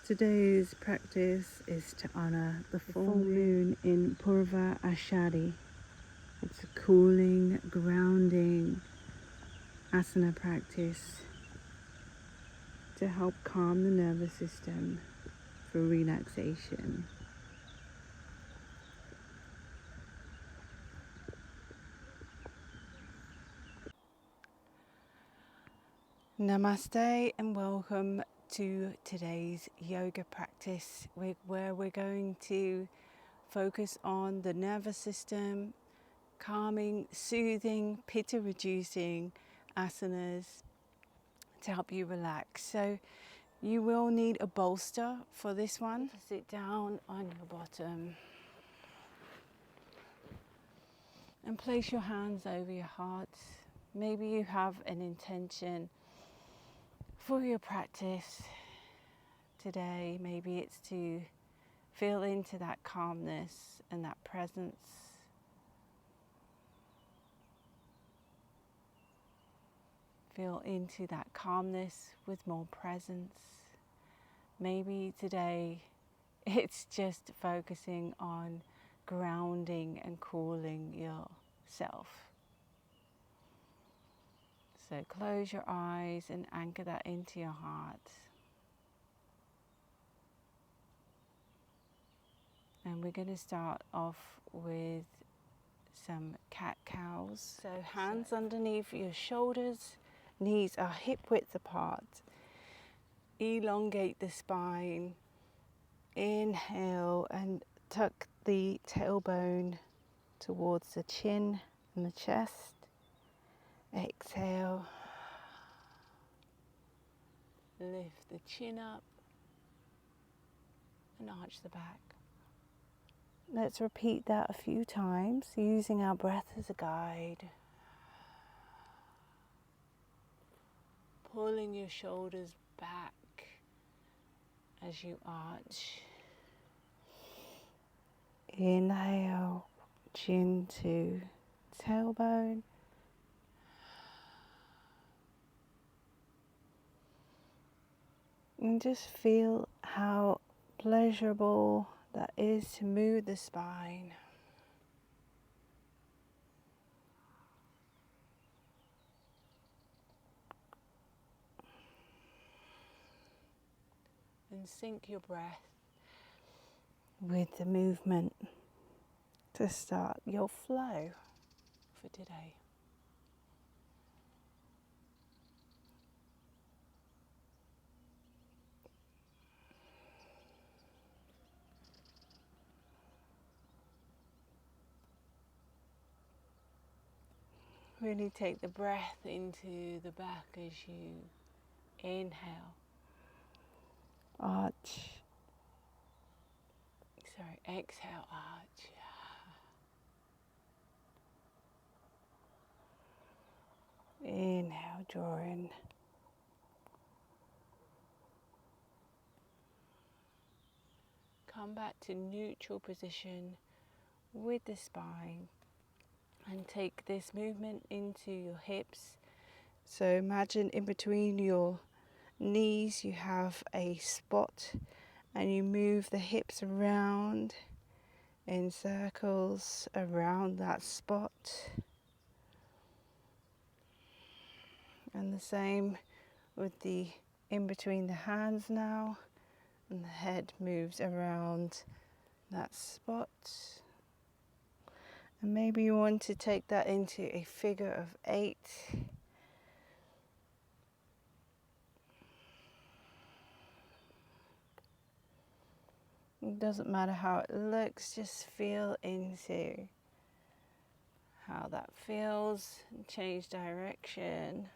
Today's practice is to honor the full moon in Purva Ashadi. It's a cooling, grounding asana practice to help calm the nervous system for relaxation. Namaste and welcome to today's yoga practice where we're going to focus on the nervous system, calming, soothing, pitta reducing asanas to help you relax. So you will need a bolster for this one. Sit down on your bottom and place your hands over your heart. Maybe you have an intention for your practice today. Maybe it's to feel into that calmness and that presence. Feel into that calmness with more presence. Maybe today it's just focusing on grounding and cooling yourself. So close your eyes and anchor that into your heart. And we're going to start off with some cat-cows. So hands underneath your shoulders, knees are hip width apart. Elongate the spine. Inhale and tuck the tailbone towards the chin and the chest. Exhale. Lift the chin up and arch the back. Let's repeat that a few times using our breath as a guide. Pulling your shoulders back as you arch. Inhale, chin to tailbone. And just feel how pleasurable that is to move the spine. And sync your breath with the movement to start your flow for today. Really take the breath into the back as you inhale. Exhale, arch. Inhale, draw in. Come back to neutral position with the spine and take this movement into your hips. So imagine in between your knees you have a spot and you move the hips around in circles around that spot. And the same with the in between the hands now, and the head moves around that spot. And maybe you want to take that into a figure of 8. It doesn't matter how it looks, just feel into how that feels and change direction.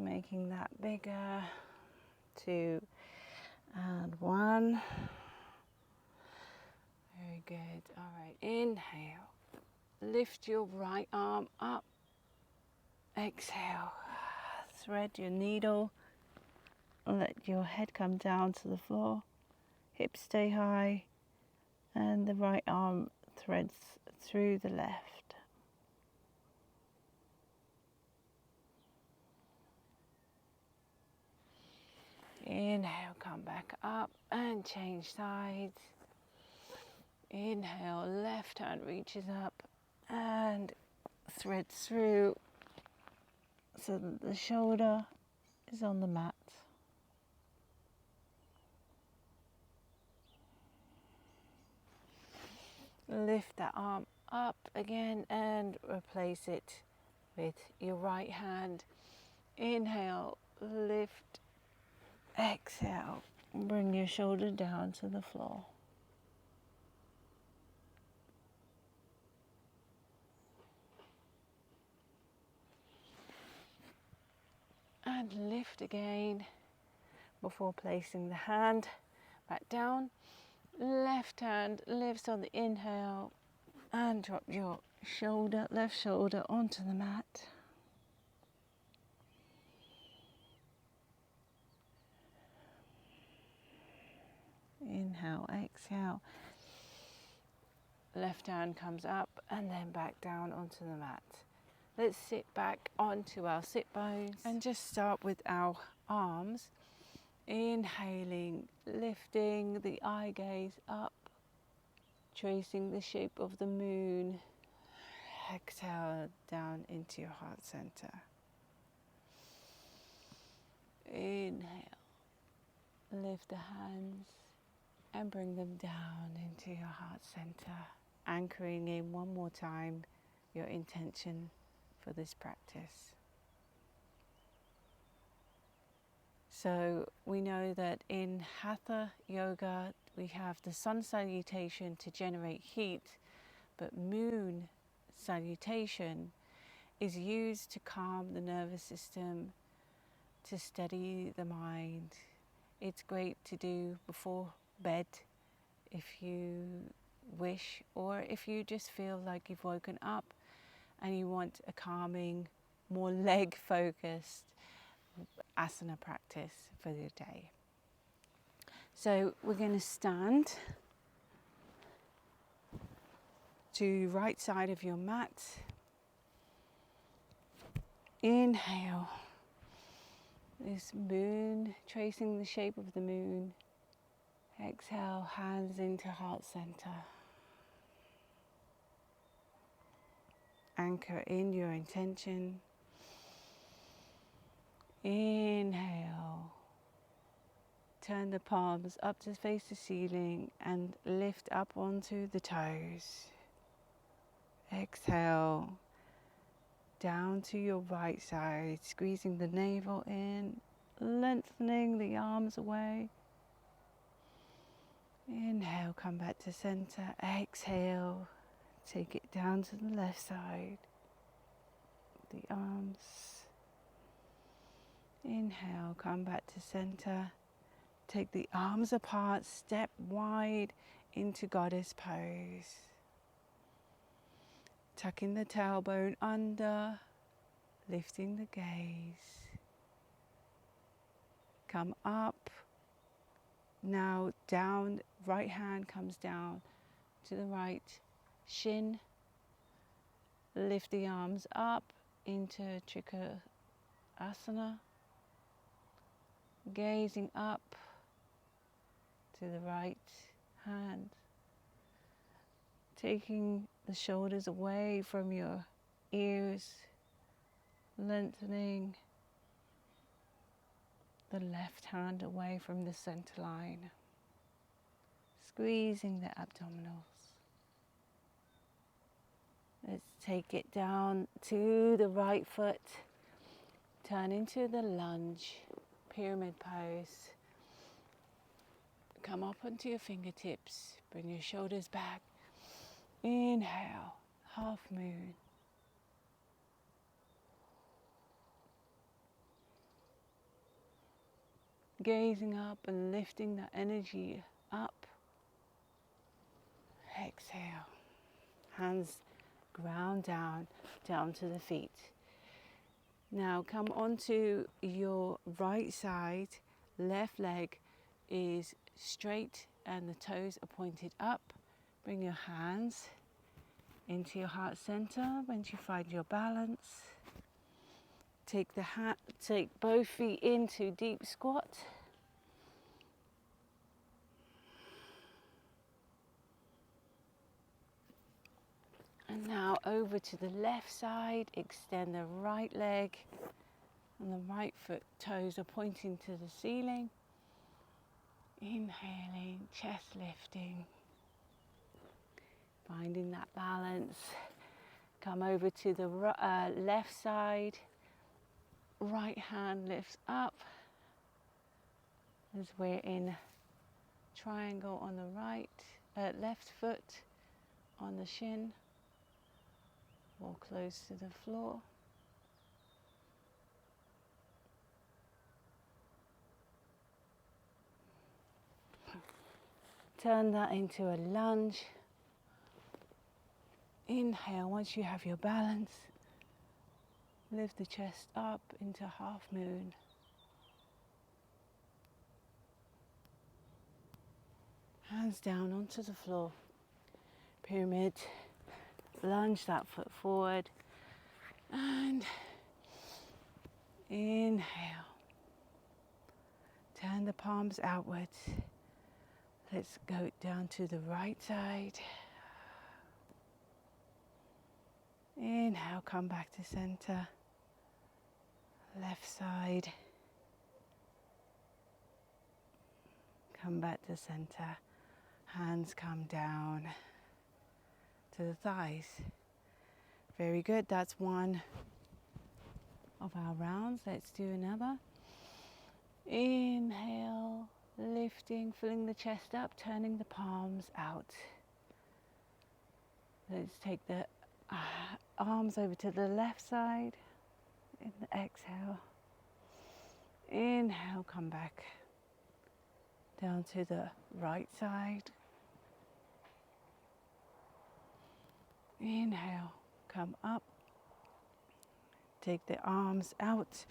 Making that bigger. 2 and 1. Very good. All right, inhale. Lift your right arm up. Exhale. Thread your needle. Let your head come down to the floor. Hips stay high. And the right arm threads through the left. Inhale, come back up and change sides. Inhale, left hand reaches up and threads through so that the shoulder is on the mat. Lift that arm up again and replace it with your right hand. Inhale, lift, exhale, bring your shoulder down to the floor. And lift again before placing the hand back down. Left hand lifts on the inhale and drop your left shoulder onto the mat. Inhale, exhale. Left hand comes up and then back down onto the mat. Let's sit back onto our sit bones and just start with our arms. Inhaling, lifting the eye gaze up, tracing the shape of the moon. Exhale down into your heart center. Inhale, lift the hands and bring them down into your heart center, anchoring in one more time your intention for this practice. So we know that in Hatha Yoga we have the sun salutation to generate heat, but moon salutation is used to calm the nervous system, to steady the mind. It's great to do before bed if you wish, or if you just feel like you've woken up and you want a calming, more leg focused asana practice for your day. So we're going to stand to right side of your mat. Inhale, this moon, tracing the shape of the moon. Exhale, hands into heart center. Anchor in your intention. Inhale. Turn the palms up to face the ceiling and lift up onto the toes. Exhale. Down to your right side, squeezing the navel in, lengthening the arms away. Inhale, come back to center. Exhale, take it down to the left side. The arms. Inhale, come back to center. Take the arms apart, step wide into goddess pose. Tucking the tailbone under, lifting the gaze. Come up. Now down, right hand comes down to the right shin. Lift the arms up into Trikonasana. Gazing up to the right hand. Taking the shoulders away from your ears. Lengthening the left hand away from the center line. Squeezing the abdominals. Let's take it down to the right foot. Turn into the lunge, pyramid pose. Come up onto your fingertips. Bring your shoulders back. Inhale, half moon. Gazing up and lifting that energy up. Exhale. Hands ground down to the feet. Now come onto your right side. Left leg is straight and the toes are pointed up. Bring your hands into your heart center. Once you find your balance, take both feet into deep squat. And now over to the left side, extend the right leg and the right foot toes are pointing to the ceiling. Inhaling, chest lifting, finding that balance. Come over to the left side, right hand lifts up as we're in triangle on the right, left foot on the shin or close to the floor. Turn that into a lunge. Inhale, once you have your balance, lift the chest up into half moon. Hands down onto the floor. Pyramid. Lunge that foot forward. And inhale. Turn the palms outwards. Let's go down to the right side. Inhale, come back to center. Left side. Come back to center. Hands come down to the thighs. Very good. That's one of our rounds. Let's do another. Inhale. Lifting, filling the chest up, turning the palms out. Let's take the arms over to the left side. In the exhale. Inhale, come back down to the right side. Inhale, come up. Take the arms out.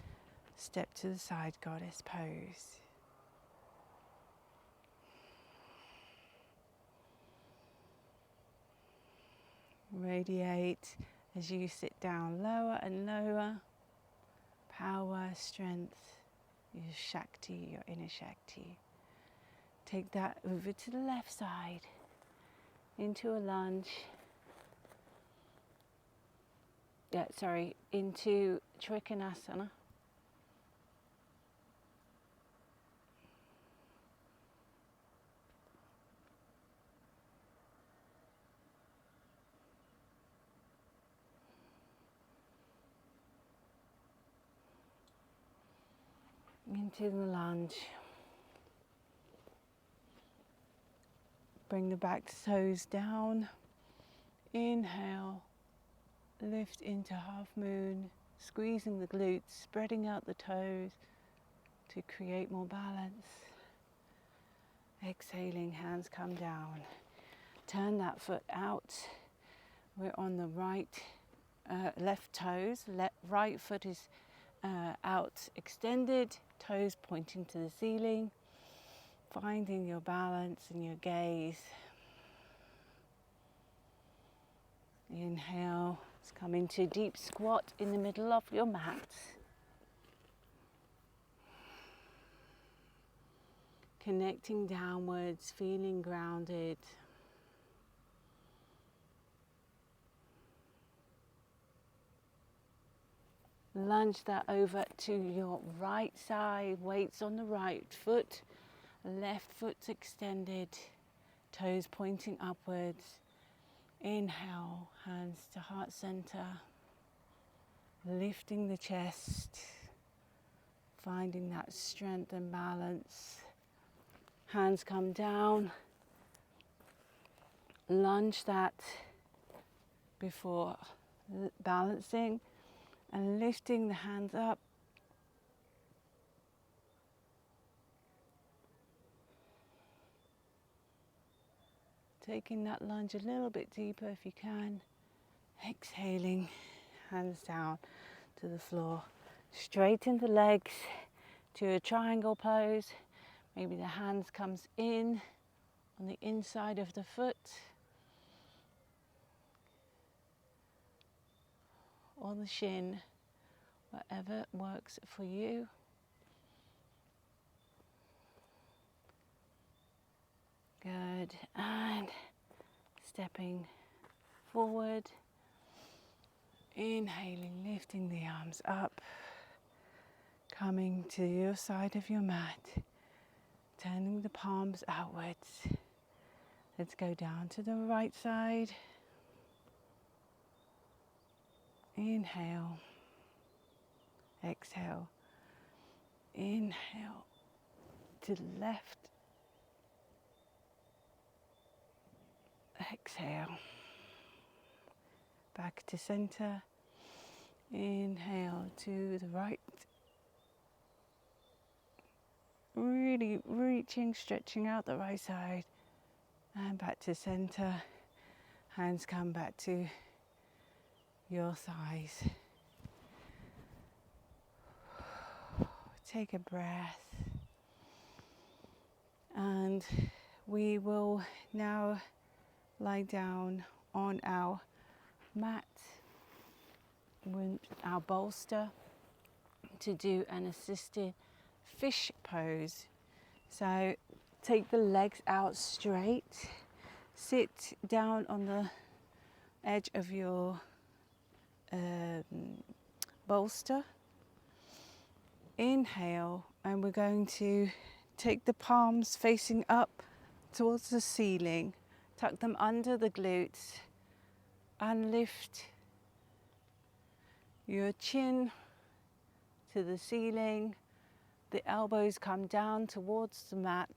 Step to the side, goddess pose. Radiate as you sit down lower and lower. Power, strength, your Shakti, your inner Shakti. Take that over to the left side into a lunge. Into Trikonasana. Into the lunge. Bring the back toes down. Inhale. Lift into half moon. Squeezing the glutes, spreading out the toes to create more balance. Exhaling, hands come down. Turn that foot out. We're on the left toes. Right foot is out, extended, toes pointing to the ceiling, finding your balance and your gaze. Inhale, let's come into deep squat in the middle of your mat. Connecting downwards, feeling grounded. Lunge that over to your right side, weights on the right foot, left foot's extended, toes pointing upwards. Inhale, hands to heart center, lifting the chest, finding that strength and balance. Hands come down, lunge that before balancing. And lifting the hands up. Taking that lunge a little bit deeper if you can. Exhaling, hands down to the floor. Straighten the legs to a triangle pose. Maybe the hands comes in on the inside of the foot. or the shin, whatever works for you. Good, and stepping forward, inhaling, lifting the arms up, coming to your side of your mat, turning the palms outwards. Let's go down to the right side. Inhale, exhale, inhale to the left, exhale, back to center, inhale to the right, really reaching, stretching out the right side, and back to center, hands come back to your thighs. Take a breath, and we will now lie down on our mat with our bolster to do an assisted fish pose. So take the legs out straight, sit down on the edge of your bolster, inhale, and we're going to take the palms facing up towards the ceiling, tuck them under the glutes, and lift your chin to the ceiling. The elbows come down towards the mat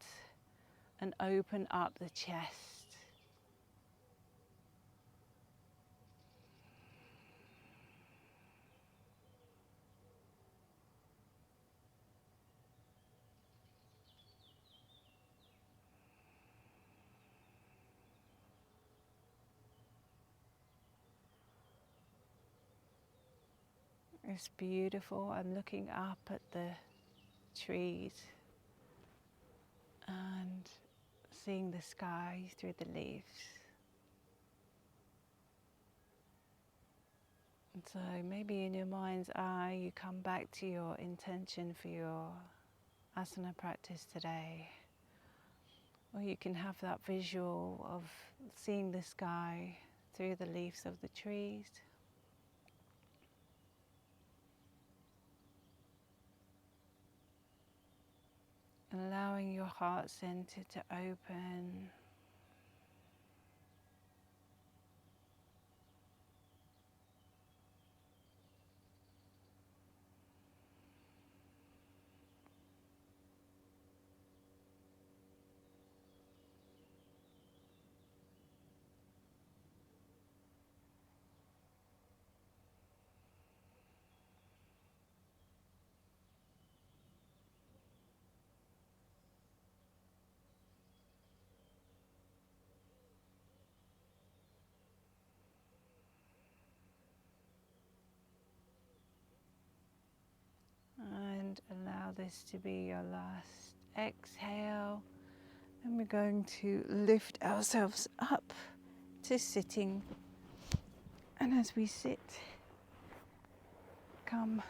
and open up the chest. It's beautiful. I'm looking up at the trees and seeing the sky through the leaves. And so maybe in your mind's eye you come back to your intention for your asana practice today. Or you can have that visual of seeing the sky through the leaves of the trees. Allowing your heart center to open. And allow this to be your last exhale. And we're going to lift ourselves up to sitting. And as we sit, come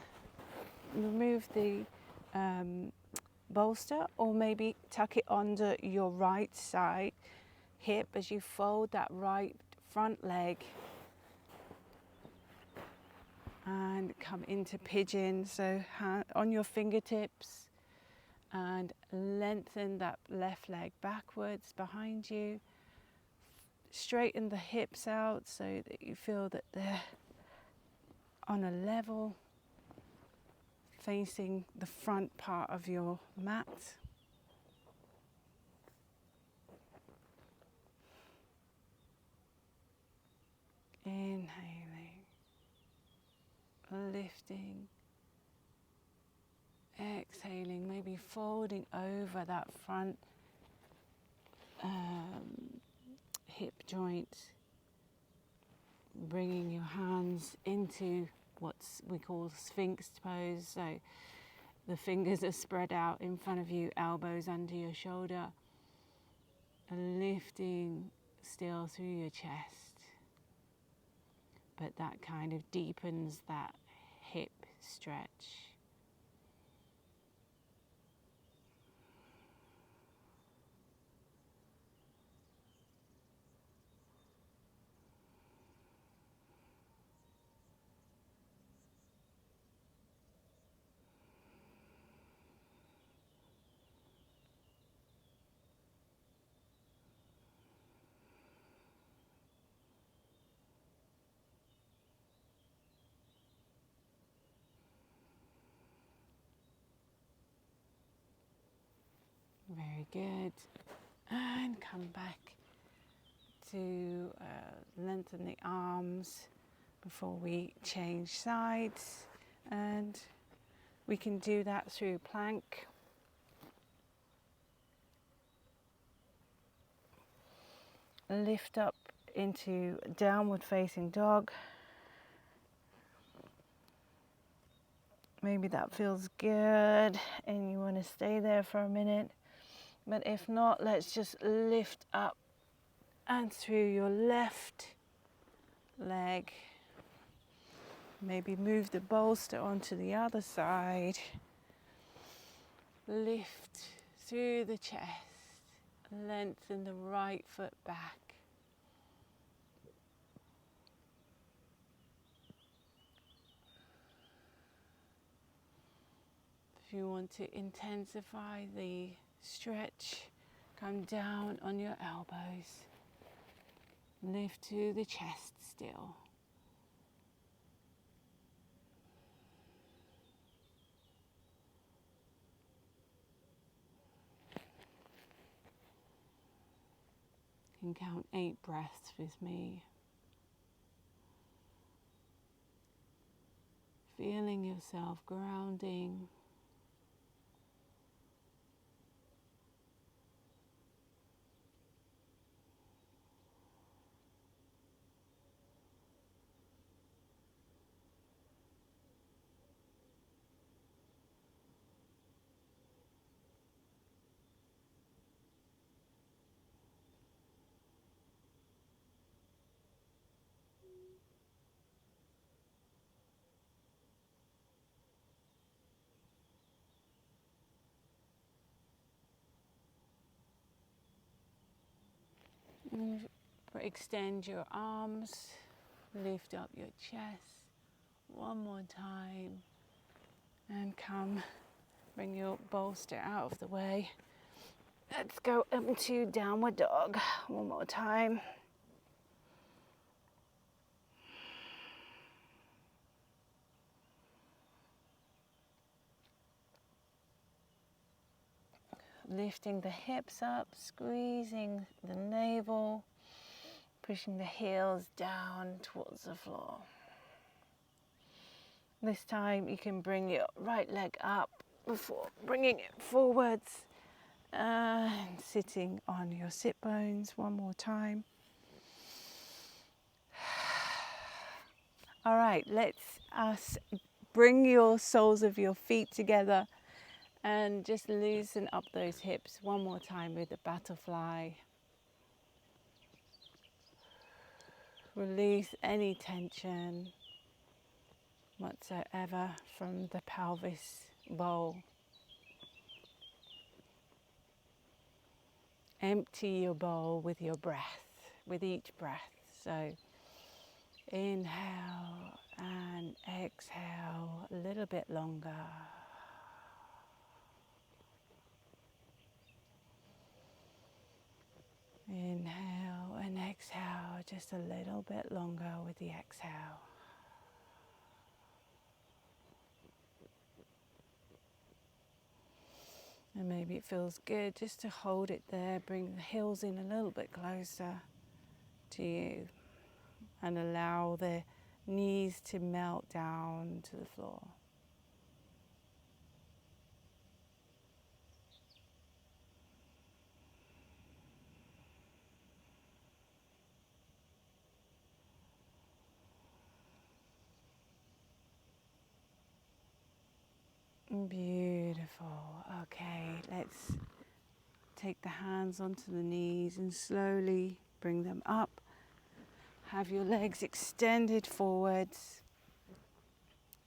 remove the bolster, or maybe tuck it under your right side hip as you fold that right front leg. And come into pigeon, so on your fingertips, and lengthen that left leg backwards behind you. Straighten the hips out so that you feel that they're on a level, facing the front part of your mat. Inhaling, lifting, exhaling, maybe folding over that front hip joint, bringing your hands into what we call Sphinx pose. So the fingers are spread out in front of you, elbows under your shoulder, lifting still through your chest. but that kind of deepens that hip stretch. Very good. And come back to lengthen the arms before we change sides. And we can do that through plank. Lift up into downward facing dog. Maybe that feels good and you want to stay there for a minute. But if not, let's just lift up and through your left leg. Maybe move the bolster onto the other side. Lift through the chest. Lengthen the right foot back. If you want to intensify the stretch, come down on your elbows. Lift to the chest still. You can count 8 breaths with me. Feeling yourself grounding. Extend your arms, lift up your chest one more time, and come, bring your bolster out of the way. Let's go into downward dog one more time. Lifting the hips up, squeezing the navel, pushing the heels down towards the floor. This time you can bring your right leg up before bringing it forwards and sitting on your sit bones one more time. All right, let's bring your soles of your feet together and just loosen up those hips one more time with the butterfly. Release any tension whatsoever from the pelvis bowl. Empty your bowl with your breath, with each breath. So inhale and exhale a little bit longer. Inhale and exhale just a little bit longer with the exhale. And maybe it feels good just to hold it there, bring the heels in a little bit closer to you and allow the knees to melt down to the floor. Beautiful. Okay, let's take the hands onto the knees and slowly bring them up. Have your legs extended forwards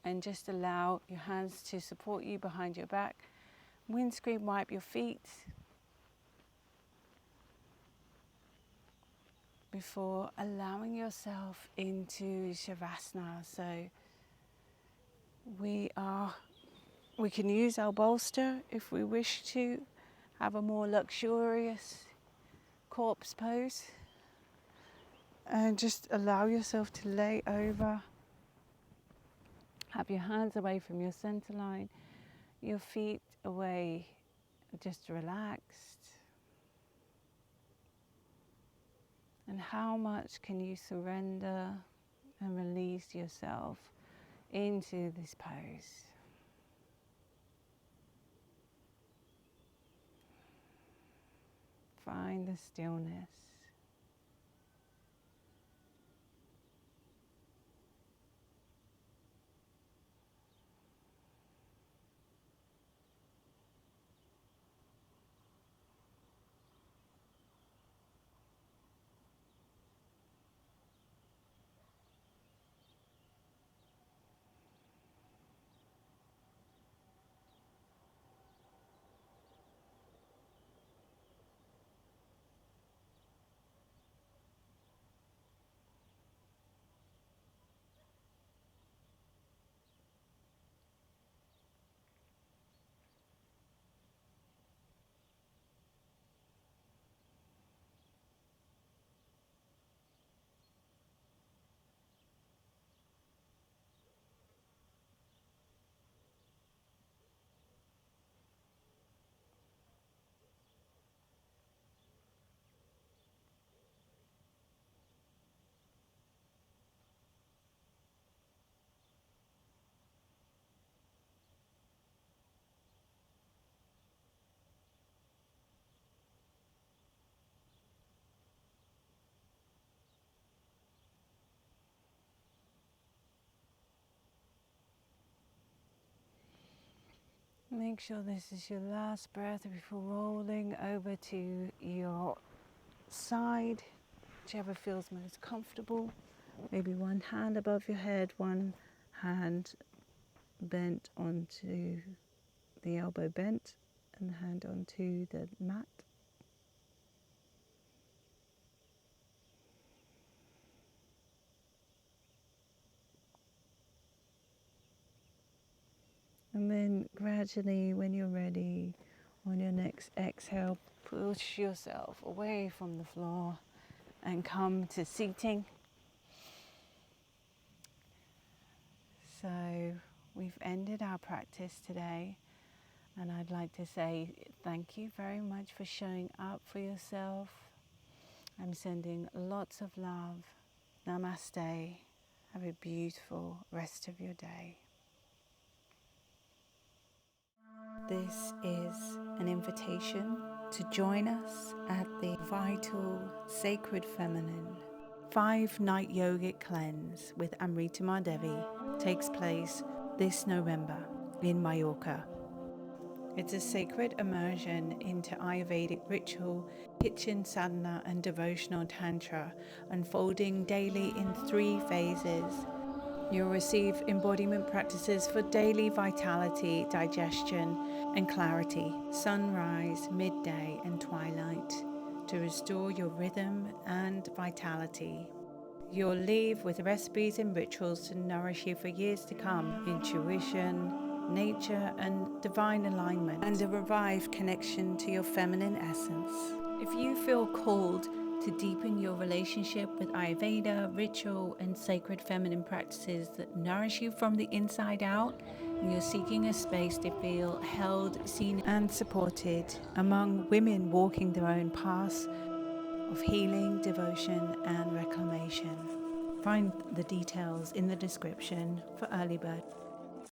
and just allow your hands to support you behind your back. Windscreen wipe your feet before allowing yourself into Savasana. So we can use our bolster if we wish to have a more luxurious corpse pose, and just allow yourself to lay over. Have your hands away from your center line, your feet away, just relaxed. And how much can you surrender and release yourself into this pose? Find the stillness. Make sure this is your last breath before rolling over to your side, whichever feels most comfortable. Maybe one hand above your head, one hand bent onto the elbow bent, and the hand onto the mat. And then gradually, when you're ready, on your next exhale, push yourself away from the floor and come to seating. So we've ended our practice today, and I'd like to say thank you very much for showing up for yourself. I'm sending lots of love. Namaste. Have a beautiful rest of your day. This is an invitation to join us at the Vital Sacred Feminine 5-night yogic cleanse with Amrita Devi takes place this November in Mallorca. It's a sacred immersion into Ayurvedic ritual, kitchen sadhana and devotional tantra, unfolding daily in 3 phases. You'll receive embodiment practices for daily vitality, digestion and clarity, sunrise, midday and twilight, to restore your rhythm and vitality. You'll leave with recipes and rituals to nourish you for years to come, intuition, nature and divine alignment, and a revived connection to your feminine essence. If you feel called to deepen your relationship with Ayurveda, ritual and sacred feminine practices that nourish you from the inside out, and you're seeking a space to feel held, seen and supported among women walking their own paths of healing, devotion and reclamation. Find the details in the description for early bird.